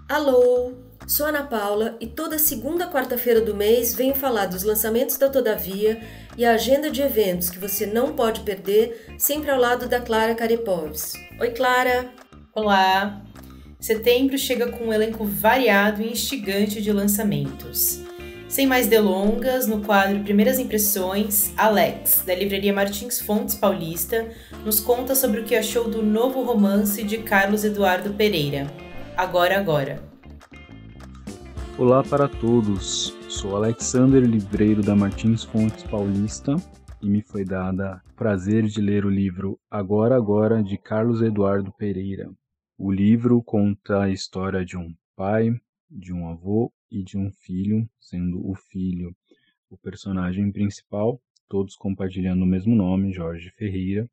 Alô, sou Ana Paula e toda segunda quarta-feira do mês venho falar dos lançamentos da Todavia e a agenda de eventos que você não pode perder, sempre ao lado da Clara Carepoves. Oi, Clara! Olá! Setembro chega com um elenco variado e instigante de lançamentos. Sem mais delongas, no quadro Primeiras Impressões, Alex, da livraria Martins Fontes Paulista, nos conta sobre o que achou do novo romance de Carlos Eduardo Pereira, Agora. Olá para todos, sou Alexander Livreiro da Martins Fontes Paulista e me foi dada o prazer de ler o livro Agora, de Carlos Eduardo Pereira. O livro conta a história de um pai, de um avô e de um filho, sendo o filho o personagem principal, todos compartilhando o mesmo nome, Jorge Ferreira,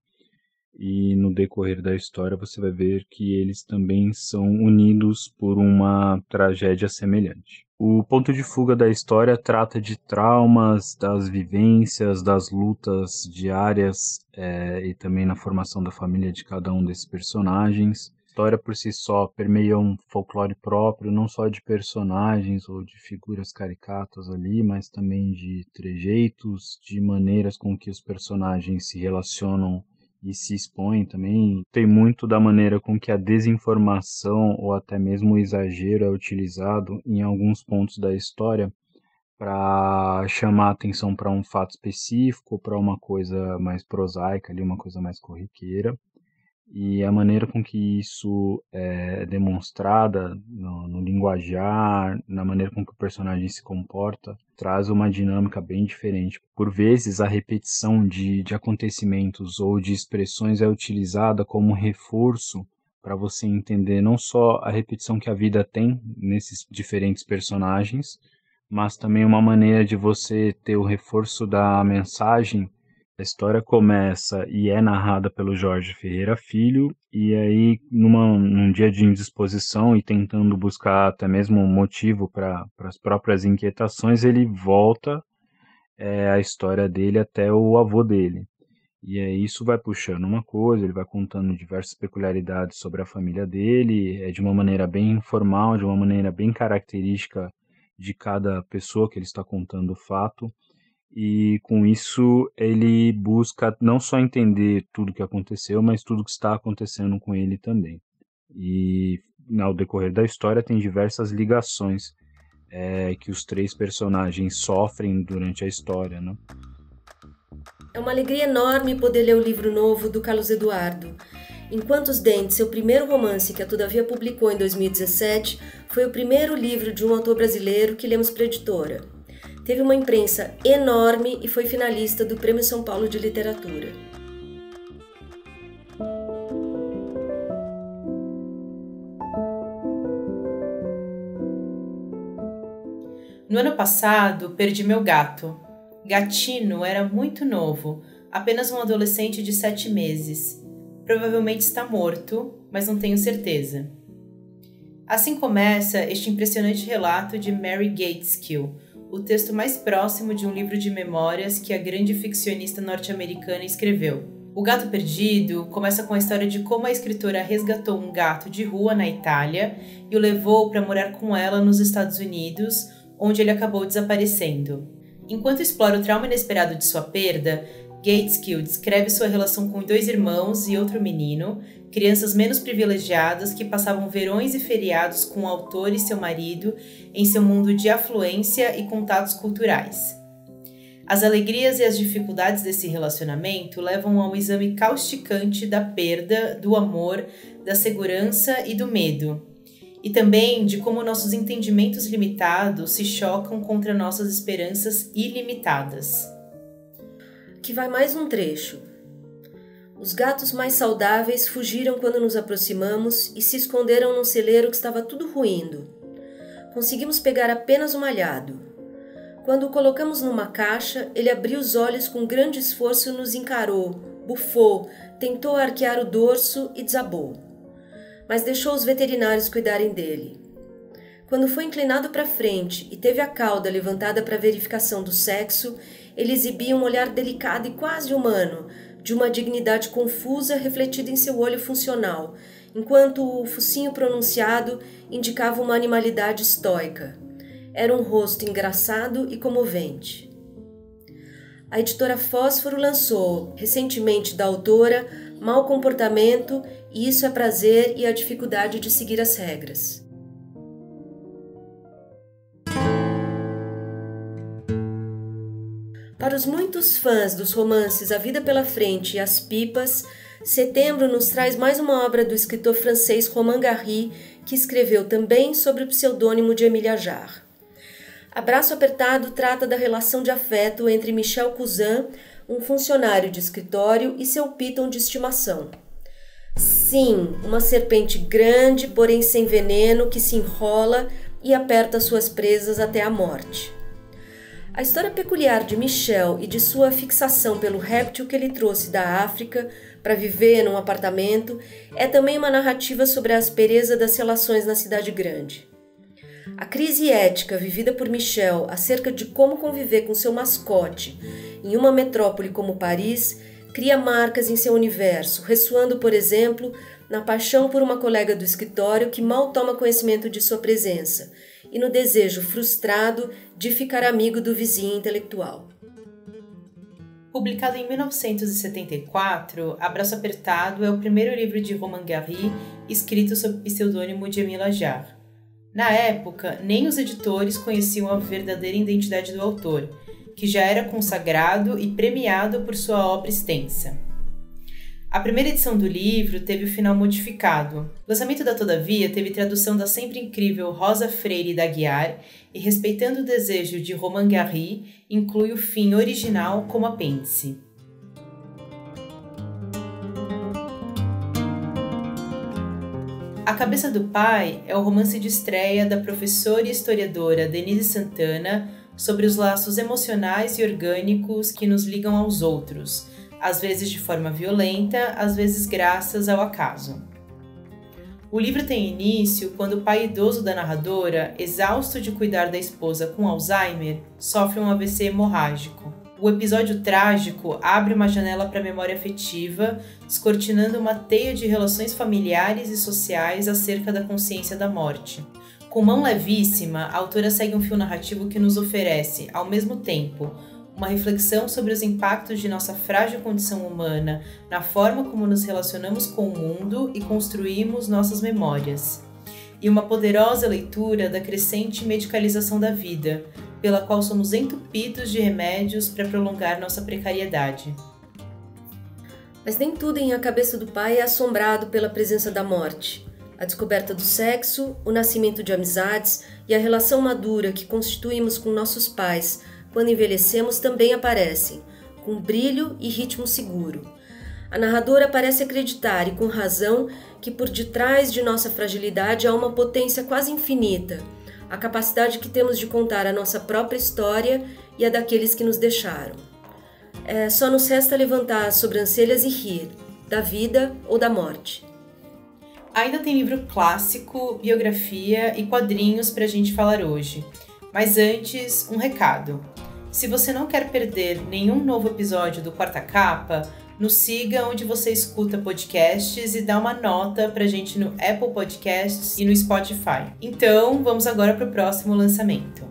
e no decorrer da história você vai ver que eles também são unidos por uma tragédia semelhante. O ponto de fuga da história trata de traumas, das vivências, das lutas diárias e também na formação da família de cada um desses personagens. A história por si só permeia um folclore próprio, não só de personagens ou de figuras caricatas ali, mas também de trejeitos, de maneiras com que os personagens se relacionam e se expõem também. Tem muito da maneira com que a desinformação ou até mesmo o exagero é utilizado em alguns pontos da história para chamar a atenção para um fato específico, para uma coisa mais prosaica, ali, uma coisa mais corriqueira. E a maneira com que isso é demonstrada no linguajar, na maneira com que o personagem se comporta, traz uma dinâmica bem diferente. Por vezes, a repetição de acontecimentos ou de expressões é utilizada como reforço para você entender não só a repetição que a vida tem nesses diferentes personagens, mas também uma maneira de você ter o reforço da mensagem. A história começa e é narrada pelo Jorge Ferreira Filho, e aí num dia de indisposição e tentando buscar até mesmo um motivo para as próprias inquietações, ele volta a história dele até o avô dele. E aí isso vai puxando uma coisa, ele vai contando diversas peculiaridades sobre a família dele, de uma maneira bem informal, de uma maneira bem característica de cada pessoa que ele está contando o fato. E com isso ele busca não só entender tudo o que aconteceu, mas tudo o que está acontecendo com ele também. E ao decorrer da história tem diversas ligações que os três personagens sofrem durante a história, né? É uma alegria enorme poder ler o livro novo do Carlos Eduardo. Enquanto os Dentes, seu primeiro romance que a Todavia publicou em 2017, foi o primeiro livro de um autor brasileiro que lemos para a editora. Teve uma imprensa enorme e foi finalista do Prêmio São Paulo de Literatura. No ano passado, perdi meu gato. Gatino era muito novo, apenas um adolescente de 7 meses. Provavelmente está morto, mas não tenho certeza. Assim começa este impressionante relato de Mary Gateskill, o texto mais próximo de um livro de memórias que a grande ficcionista norte-americana escreveu. O Gato Perdido começa com a história de como a escritora resgatou um gato de rua na Itália e o levou para morar com ela nos Estados Unidos, onde ele acabou desaparecendo. Enquanto explora o trauma inesperado de sua perda, Gateskill descreve sua relação com 2 irmãos e outro menino, crianças menos privilegiadas que passavam verões e feriados com o autor e seu marido em seu mundo de afluência e contatos culturais. As alegrias e as dificuldades desse relacionamento levam ao exame causticante da perda, do amor, da segurança e do medo, e também de como nossos entendimentos limitados se chocam contra nossas esperanças ilimitadas. Que vai mais um trecho. Os gatos mais saudáveis fugiram quando nos aproximamos e se esconderam num celeiro que estava tudo ruindo. Conseguimos pegar apenas o malhado. Quando o colocamos numa caixa, ele abriu os olhos com grande esforço e nos encarou, bufou, tentou arquear o dorso e desabou. Mas deixou os veterinários cuidarem dele. Quando foi inclinado para frente e teve a cauda levantada para verificação do sexo, ele exibia um olhar delicado e quase humano, de uma dignidade confusa refletida em seu olho funcional, enquanto o focinho pronunciado indicava uma animalidade estoica. Era um rosto engraçado e comovente. A editora Fósforo lançou, recentemente da autora, Mau Comportamento, e Isso é Prazer e a Dificuldade de Seguir as Regras. Para os muitos fãs dos romances A Vida pela Frente e As Pipas, setembro nos traz mais uma obra do escritor francês Romain Gary, que escreveu também sob o pseudônimo de Émile Ajar. Abraço Apertado trata da relação de afeto entre Michel Cousin, um funcionário de escritório, e seu python de estimação. Sim, uma serpente grande, porém sem veneno, que se enrola e aperta suas presas até a morte. A história peculiar de Michel e de sua fixação pelo réptil que ele trouxe da África para viver num apartamento é também uma narrativa sobre a aspereza das relações na cidade grande. A crise ética vivida por Michel acerca de como conviver com seu mascote em uma metrópole como Paris cria marcas em seu universo, ressoando, por exemplo, na paixão por uma colega do escritório que mal toma conhecimento de sua presença e no desejo frustrado de ficar amigo do vizinho intelectual. Publicado em 1974, Abraço Apertado é o primeiro livro de Romain Gary escrito sob o pseudônimo de Émile Ajar. Na época, nem os editores conheciam a verdadeira identidade do autor, que já era consagrado e premiado por sua obra extensa. A primeira edição do livro teve o final modificado. O lançamento da Todavia teve tradução da sempre incrível Rosa Freire da Aguiar e, respeitando o desejo de Romain Gary, inclui o fim original como apêndice. A Cabeça do Pai é o romance de estreia da professora e historiadora Denise Santana sobre os laços emocionais e orgânicos que nos ligam aos outros, às vezes de forma violenta, às vezes graças ao acaso. O livro tem início quando o pai idoso da narradora, exausto de cuidar da esposa com Alzheimer, sofre um AVC hemorrágico. O episódio trágico abre uma janela para a memória afetiva, descortinando uma teia de relações familiares e sociais acerca da consciência da morte. Com mão levíssima, a autora segue um fio narrativo que nos oferece, ao mesmo tempo, uma reflexão sobre os impactos de nossa frágil condição humana na forma como nos relacionamos com o mundo e construímos nossas memórias, e uma poderosa leitura da crescente medicalização da vida, pela qual somos entupidos de remédios para prolongar nossa precariedade. Mas nem tudo em A Cabeça do Pai é assombrado pela presença da morte. A descoberta do sexo, o nascimento de amizades e a relação madura que constituímos com nossos pais quando envelhecemos também aparecem, com brilho e ritmo seguro. A narradora parece acreditar, e com razão, que por detrás de nossa fragilidade há uma potência quase infinita, a capacidade que temos de contar a nossa própria história e a daqueles que nos deixaram. Só nos resta levantar as sobrancelhas e rir, da vida ou da morte. Ainda tem livro clássico, biografia e quadrinhos para a gente falar hoje. Mas antes, um recado. Se você não quer perder nenhum novo episódio do Quarta Capa, nos siga onde você escuta podcasts e dá uma nota pra gente no Apple Podcasts e no Spotify. Então, vamos agora para o próximo lançamento.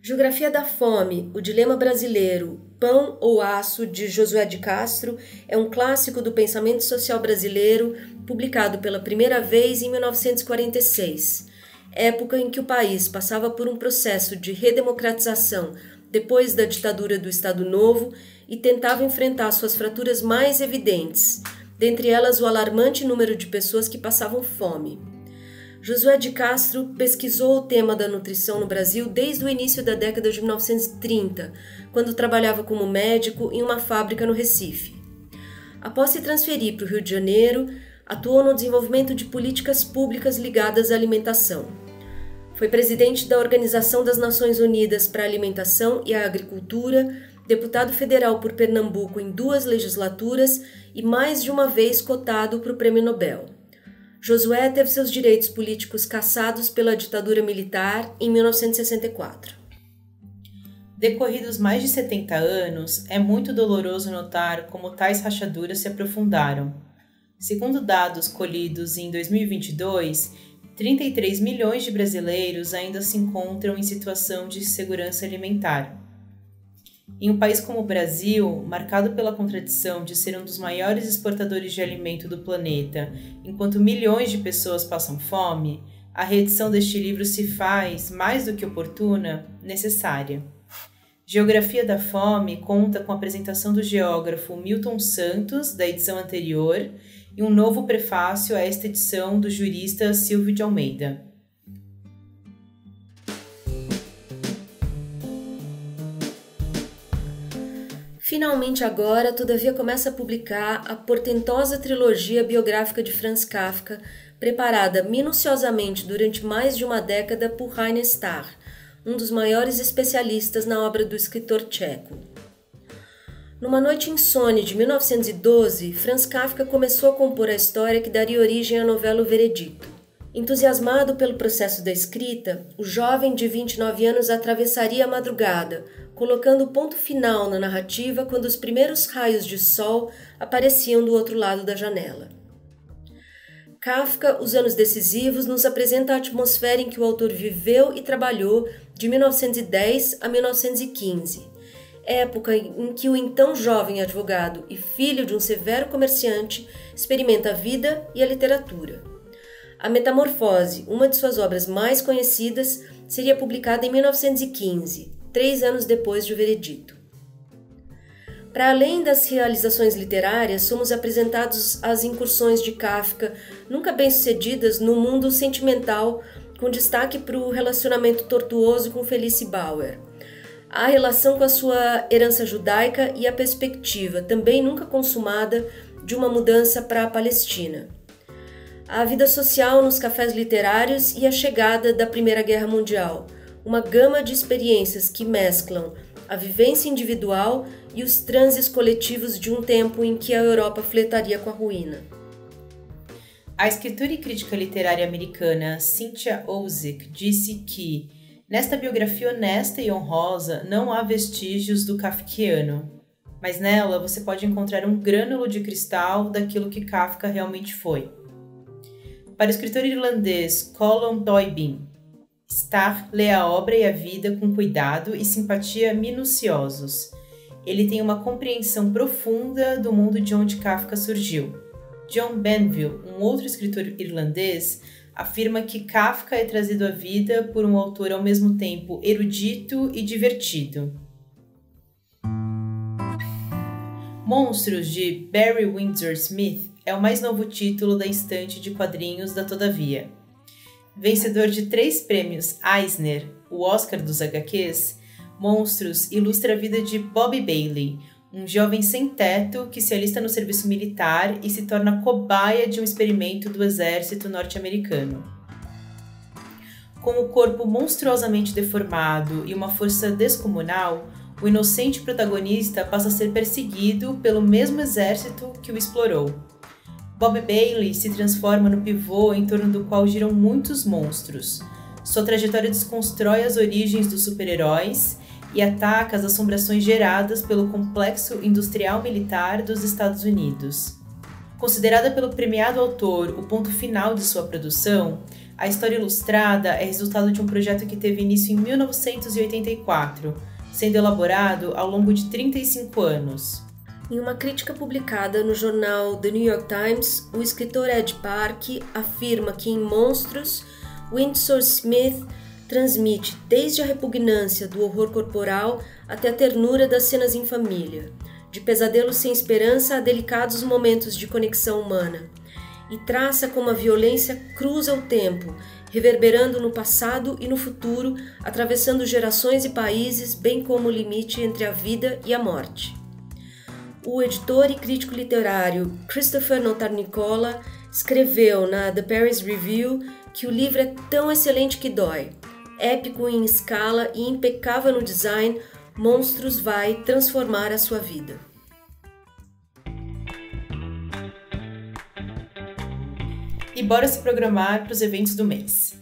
Geografia da Fome, o Dilema Brasileiro, Pão ou Aço, de Josué de Castro, é um clássico do pensamento social brasileiro, publicado pela primeira vez em 1946. Época em que o país passava por um processo de redemocratização depois da ditadura do Estado Novo e tentava enfrentar suas fraturas mais evidentes, dentre elas o alarmante número de pessoas que passavam fome. Josué de Castro pesquisou o tema da nutrição no Brasil desde o início da década de 1930, quando trabalhava como médico em uma fábrica no Recife. Após se transferir para o Rio de Janeiro, atuou no desenvolvimento de políticas públicas ligadas à alimentação. Foi presidente da Organização das Nações Unidas para a Alimentação e a Agricultura, deputado federal por Pernambuco em 2 legislaturas e mais de uma vez cotado para o Prêmio Nobel. Josué teve seus direitos políticos cassados pela ditadura militar em 1964. Decorridos mais de 70 anos, é muito doloroso notar como tais rachaduras se aprofundaram. Segundo dados colhidos em 2022, 33 milhões de brasileiros ainda se encontram em situação de insegurança alimentar. Em um país como o Brasil, marcado pela contradição de ser um dos maiores exportadores de alimento do planeta, enquanto milhões de pessoas passam fome, a reedição deste livro se faz, mais do que oportuna, necessária. Geografia da Fome conta com a apresentação do geógrafo Milton Santos, da edição anterior, e um novo prefácio a esta edição do jurista Silvio de Almeida. Finalmente agora, todavia, começa a publicar a portentosa trilogia biográfica de Franz Kafka, preparada minuciosamente durante mais de uma década por Heine Starr, um dos maiores especialistas na obra do escritor tcheco. Numa noite insone de 1912, Franz Kafka começou a compor a história que daria origem à novela O Veredito. Entusiasmado pelo processo da escrita, o jovem de 29 anos atravessaria a madrugada, colocando o ponto final na narrativa quando os primeiros raios de sol apareciam do outro lado da janela. Kafka, Os Anos Decisivos, nos apresenta a atmosfera em que o autor viveu e trabalhou de 1910 a 1915, época em que o então jovem advogado e filho de um severo comerciante experimenta a vida e a literatura. A Metamorfose, uma de suas obras mais conhecidas, seria publicada em 1915, 3 anos depois de O Veredito. Para além das realizações literárias, somos apresentados às incursões de Kafka, nunca bem-sucedidas no mundo sentimental, com destaque para o relacionamento tortuoso com Felice Bauer. A relação com a sua herança judaica e a perspectiva, também nunca consumada, de uma mudança para a Palestina. A vida social nos cafés literários e a chegada da Primeira Guerra Mundial, uma gama de experiências que mesclam a vivência individual e os transes coletivos de um tempo em que a Europa fletaria com a ruína. A escritora e crítica literária americana Cynthia Ozick disse que, nesta biografia honesta e honrosa, não há vestígios do kafkiano, mas nela você pode encontrar um grânulo de cristal daquilo que Kafka realmente foi. Para o escritor irlandês Colm Tóibín, Starr lê a obra e a vida com cuidado e simpatia minuciosos. Ele tem uma compreensão profunda do mundo de onde Kafka surgiu. John Banville, um outro escritor irlandês, afirma que Kafka é trazido à vida por um autor ao mesmo tempo erudito e divertido. Monstros, de Barry Windsor Smith, é o mais novo título da estante de quadrinhos da Todavia. Vencedor de 3 prêmios Eisner, o Oscar dos HQs, Monstros ilustra a vida de Bobby Bailey, um jovem sem teto que se alista no serviço militar e se torna cobaia de um experimento do exército norte-americano. Com o corpo monstruosamente deformado e uma força descomunal, o inocente protagonista passa a ser perseguido pelo mesmo exército que o explorou. Bob Bailey se transforma no pivô em torno do qual giram muitos monstros. Sua trajetória desconstrói as origens dos super-heróis e ataca as assombrações geradas pelo complexo industrial militar dos Estados Unidos. Considerada pelo premiado autor o ponto final de sua produção, a história ilustrada é resultado de um projeto que teve início em 1984, sendo elaborado ao longo de 35 anos. Em uma crítica publicada no jornal The New York Times, o escritor Ed Park afirma que em Monstros, Windsor Smith transmite desde a repugnância do horror corporal até a ternura das cenas em família, de pesadelos sem esperança a delicados momentos de conexão humana, e traça como a violência cruza o tempo, reverberando no passado e no futuro, atravessando gerações e países, bem como o limite entre a vida e a morte. O editor e crítico literário Christopher Notarnicola escreveu na The Paris Review que o livro é tão excelente que dói. Épico em escala e impecável no design, Monstros vai transformar a sua vida. E bora se programar para os eventos do mês.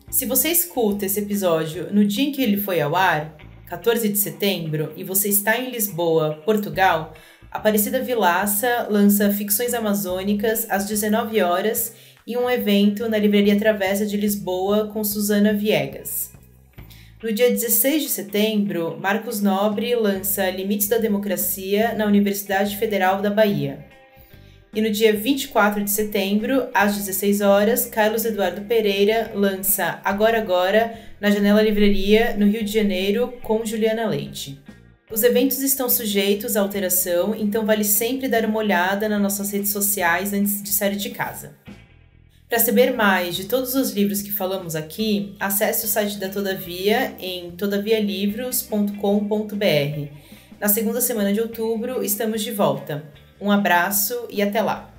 Se você escuta esse episódio no dia em que ele foi ao ar, 14 de setembro, e você está em Lisboa, Portugal, Aparecida Vilaça lança Ficções Amazônicas às 19 horas e um evento na Livraria Travessa de Lisboa com Susana Viegas. No dia 16 de setembro, Marcos Nobre lança Limites da Democracia na Universidade Federal da Bahia. E no dia 24 de setembro, às 16 horas, Carlos Eduardo Pereira lança Agora Agora na Janela Livraria, no Rio de Janeiro, com Juliana Leite. Os eventos estão sujeitos à alteração, então vale sempre dar uma olhada nas nossas redes sociais antes de sair de casa. Para saber mais de todos os livros que falamos aqui, acesse o site da Todavia em todavialivros.com.br. Na segunda semana de outubro estamos de volta. Um abraço e até lá!